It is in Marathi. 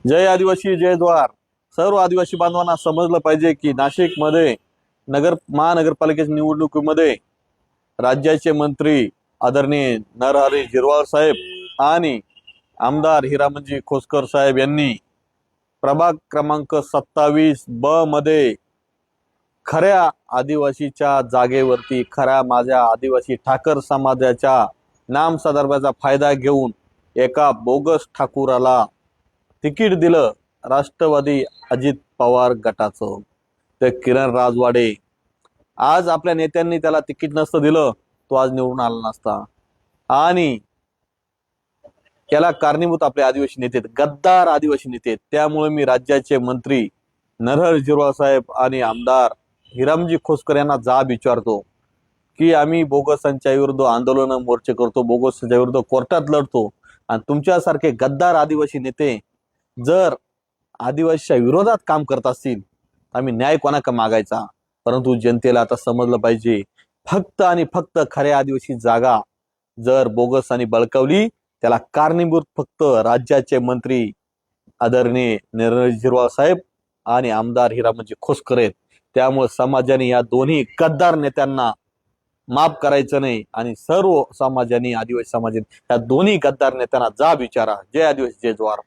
जय आदिवासी जय द्वार. सर्व आदिवासी बांधवांना समजलं पाहिजे की नाशिकमध्ये महानगरपालिकेच्या निवडणुकीमध्ये राज्याचे मंत्री आदरणीय नरहरी झिरवाळ साहेब आणि आमदार हिरामनजी खोसकर साहेब यांनी प्रभाग क्रमांक 27 ब मध्ये खऱ्या आदिवासीच्या जागेवरती खऱ्या माझ्या आदिवासी ठाकर समाजाच्या नाम संदर्भाचा फायदा घेऊन एका बोगस ठाकूराला तिकीट दिलं. राष्ट्रवादी अजित पवार गटाचं ते किरण राजवाडे. आज आपल्या नेत्यांनी त्याला तिकीट नसतं दिलं, तो आज निवडून आला नसता. आणि याला कारणीभूत आपले आदिवासी नेते, गद्दार आदिवासी नेते. त्यामुळे मी राज्याचे मंत्री नरहरी झिरवाळ साहेब आणि आमदार हिरामनजी खोसकर यांना जाब विचारतो की आम्ही बोगसांच्या विरुद्ध आंदोलन मोर्चे करतो, बोगसांच्या विरुद्ध कोर्टात लढतो. आणि तुमच्यासारखे गद्दार आदिवासी नेते जर आदिवासीच्या विरोधात काम करत असतील आम्ही न्याय कोणाकडे मागायचा. परंतु जनतेला आता समजलं पाहिजे, फक्त आणि फक्त खऱ्या आदिवासी जागा जर बोगस आणि बळकावली त्याला कारणीभूत फक्त राज्याचे मंत्री आदरणीय नरहरी झिरवाळ साहेब आणि आमदार हिरामनजी खोसकर आहेत. त्यामुळे समाजाने या दोन्ही गद्दार नेत्यांना माफ करायचं नाही आणि सर्व समाजाने आदिवासी समाजाने या दोन्ही गद्दार नेत्यांना जाब विचारा. जय आदिवासी जय ज्वार.